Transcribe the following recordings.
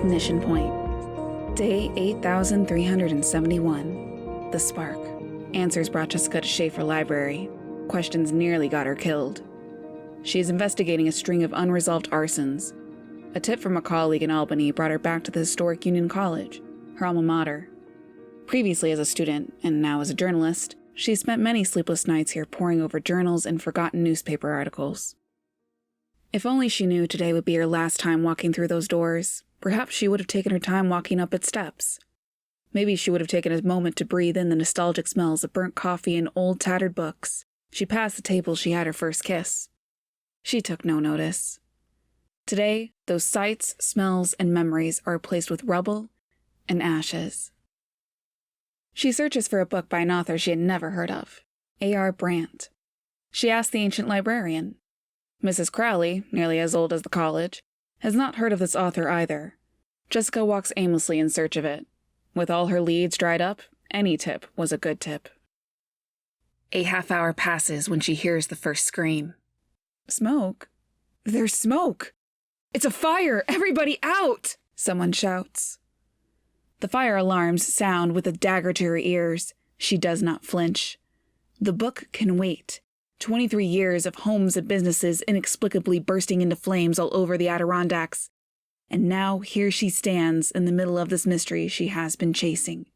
Ignition point. Day 8371. The Spark. Answers brought Jessica to Schaefer Library. Questions nearly got her killed. She is investigating a string of unresolved arsons. A tip from a colleague in Albany brought her back to the historic Union College, her alma mater. Previously as a student, and now as a journalist, she spent many sleepless nights here poring over journals and forgotten newspaper articles. If only she knew today would be her last time walking through those doors, perhaps she would have taken her time walking up its steps. Maybe she would have taken a moment to breathe in the nostalgic smells of burnt coffee and old tattered books. She passed the table she had her first kiss. She took no notice. Today, those sights, smells, and memories are replaced with rubble and ashes. She searches for a book by an author she had never heard of, A.R. Brandt. She asks the ancient librarian. Mrs. Crowley, nearly as old as the college, has not heard of this author either. Jessica walks aimlessly in search of it. With all her leads dried up, any tip was a good tip. A half-hour passes when she hears the first scream. Smoke? There's smoke! It's a fire! Everybody out! Someone shouts. The fire alarms sound with a dagger to her ears. She does not flinch. The book can wait. 23 years of homes and businesses inexplicably bursting into flames all over the Adirondacks. And now here she stands in the middle of this mystery she has been chasing.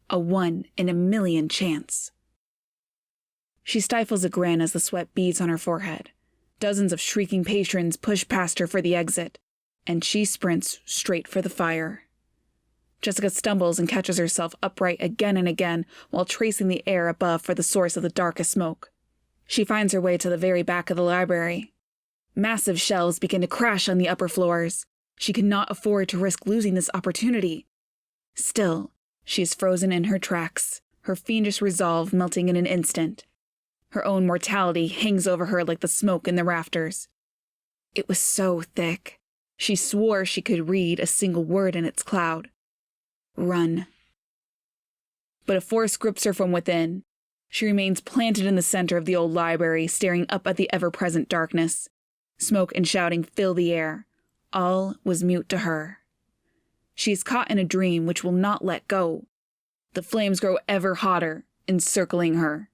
A 1 in a million chance. She stifles a grin as the sweat beads on her forehead. Dozens of shrieking patrons push past her for the exit, and she sprints straight for the fire. Jessica stumbles and catches herself upright again and again while tracing the air above for the source of the darkest smoke. She finds her way to the very back of the library. Massive shelves begin to crash on the upper floors. She cannot afford to risk losing this opportunity. Still, she is frozen in her tracks, her fiendish resolve melting in an instant. Her own mortality hangs over her like the smoke in the rafters. It was so thick. She swore she could read a single word in its cloud. Run. But a force grips her from within. She remains planted in the center of the old library, staring up at the ever-present darkness. Smoke and shouting fill the air. All was mute to her. She is caught in a dream which will not let go. The flames grow ever hotter, encircling her.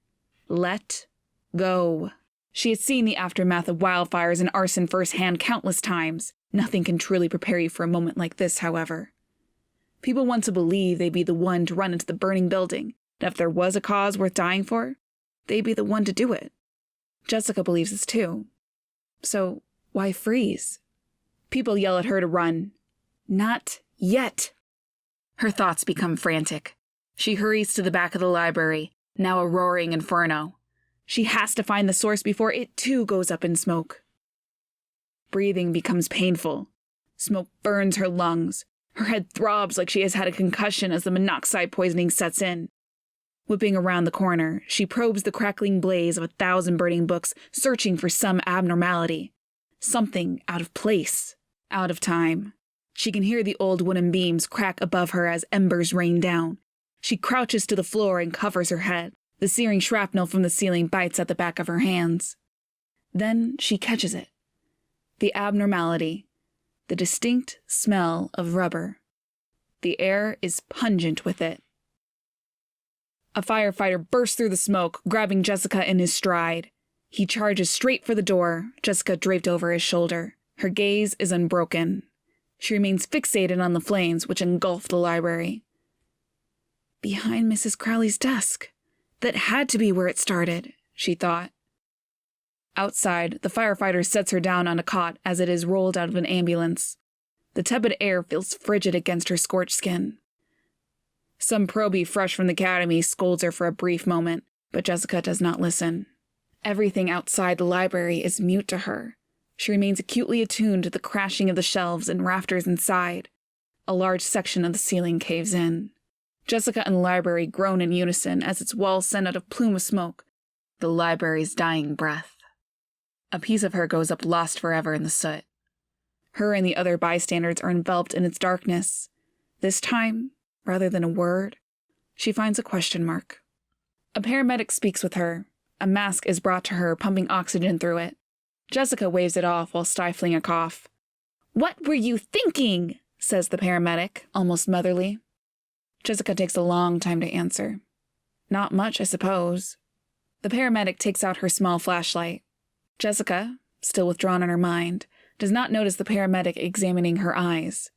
Let go. She has seen the aftermath of wildfires and arson firsthand countless times. Nothing can truly prepare you for a moment like this, however. People want to believe they'd be the one to run into the burning building, and if there was a cause worth dying for, they'd be the one to do it. Jessica believes this too. So, why freeze? People yell at her to run. Not yet. Her thoughts become frantic. She hurries to the back of the library, now a roaring inferno. She has to find the source before it too goes up in smoke. Breathing becomes painful. Smoke burns her lungs. Her head throbs like she has had a concussion as the monoxide poisoning sets in. Whipping around the corner, she probes the crackling blaze of 1,000 burning books, searching for some abnormality. Something out of place, out of time. She can hear the old wooden beams crack above her as embers rain down. She crouches to the floor and covers her head. The searing shrapnel from the ceiling bites at the back of her hands. Then she catches it. The abnormality. The distinct smell of rubber. The air is pungent with it. A firefighter bursts through the smoke, grabbing Jessica in his stride. He charges straight for the door, Jessica draped over his shoulder. Her gaze is unbroken. She remains fixated on the flames which engulf the library. Behind Mrs. Crowley's desk. That had to be where it started, she thought. Outside, the firefighter sets her down on a cot as it is rolled out of an ambulance. The tepid air feels frigid against her scorched skin. Some probie fresh from the academy scolds her for a brief moment, but Jessica does not listen. Everything outside the library is mute to her. She remains acutely attuned to the crashing of the shelves and rafters inside. A large section of the ceiling caves in. Jessica and the library groan in unison as its walls send out a plume of smoke, the library's dying breath. A piece of her goes up lost forever in the soot. Her and the other bystanders are enveloped in its darkness. This time, rather than a word, she finds a question mark. A paramedic speaks with her. A mask is brought to her, pumping oxygen through it. Jessica waves it off while stifling a cough. "What were you thinking?" says the paramedic, almost motherly. Jessica takes a long time to answer. Not much, I suppose. The paramedic takes out her small flashlight. Jessica, still withdrawn in her mind, does not notice the paramedic examining her eyes.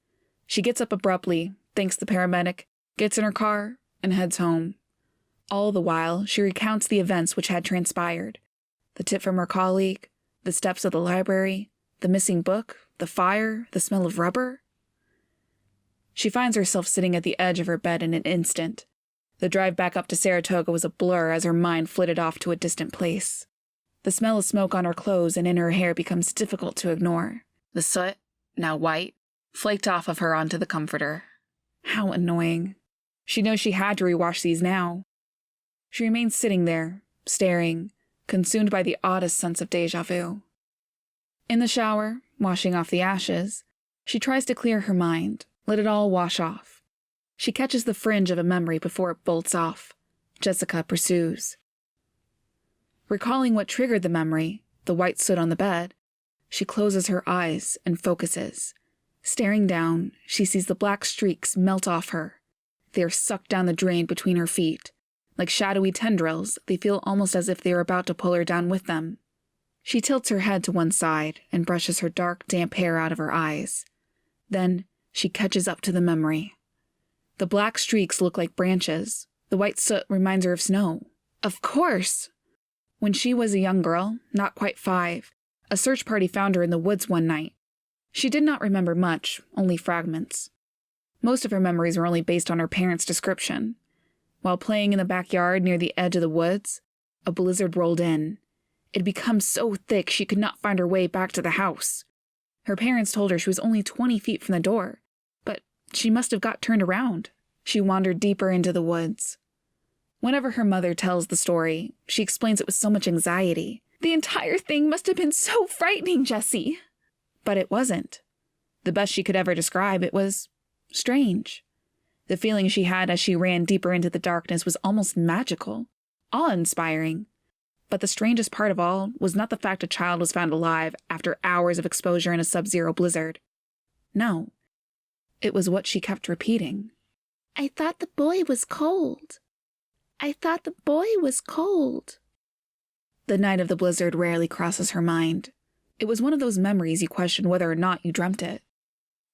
She gets up abruptly, thanks the paramedic, gets in her car, and heads home. All the while, she recounts the events which had transpired. The tip from her colleague, the steps of the library, the missing book, the fire, the smell of rubber. She finds herself sitting at the edge of her bed in an instant. The drive back up to Saratoga was a blur as her mind flitted off to a distant place. The smell of smoke on her clothes and in her hair becomes difficult to ignore. The soot, now white, flaked off of her onto the comforter. How annoying. She knows she had to rewash these now. She remains sitting there, staring, consumed by the oddest sense of déjà vu. In the shower, washing off the ashes, she tries to clear her mind, let it all wash off. She catches the fringe of a memory before it bolts off. Jessica pursues. Recalling what triggered the memory, the white soot on the bed, she closes her eyes and focuses. Staring down, she sees the black streaks melt off her. They are sucked down the drain between her feet. Like shadowy tendrils, they feel almost as if they are about to pull her down with them. She tilts her head to one side and brushes her dark, damp hair out of her eyes. Then she catches up to the memory. The black streaks look like branches. The white soot reminds her of snow. Of course! When she was a young girl, not quite 5, a search party found her in the woods one night. She did not remember much, only fragments. Most of her memories were only based on her parents' description. While playing in the backyard near the edge of the woods, a blizzard rolled in. It had become so thick she could not find her way back to the house. Her parents told her she was only 20 feet from the door, but she must have got turned around. She wandered deeper into the woods. Whenever her mother tells the story, she explains it with so much anxiety. The entire thing must have been so frightening, Jessie. But it wasn't. The best she could ever describe it was strange. The feeling she had as she ran deeper into the darkness was almost magical, awe-inspiring. But the strangest part of all was not the fact a child was found alive after hours of exposure in a sub-zero blizzard. No, it was what she kept repeating. I thought the boy was cold. I thought the boy was cold. The night of the blizzard rarely crosses her mind. It was one of those memories you question whether or not you dreamt it.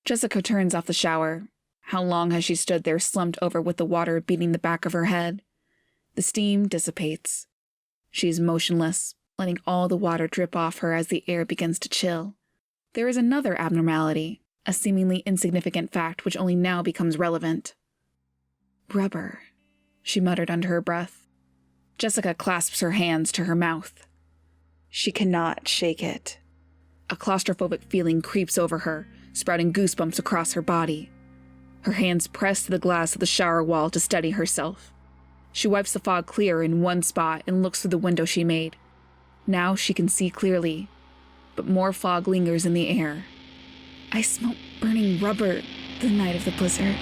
Jessica turns off the shower. How long has she stood there slumped over with the water beating the back of her head? The steam dissipates. She is motionless, letting all the water drip off her as the air begins to chill. There is another abnormality, a seemingly insignificant fact which only now becomes relevant. Rubber, she muttered under her breath. Jessica clasps her hands to her mouth. She cannot shake it. A claustrophobic feeling creeps over her, sprouting goosebumps across her body. Her hands press to the glass of the shower wall to steady herself. She wipes the fog clear in one spot and looks through the window she made. Now she can see clearly, but more fog lingers in the air. I smell burning rubber the night of the blizzard.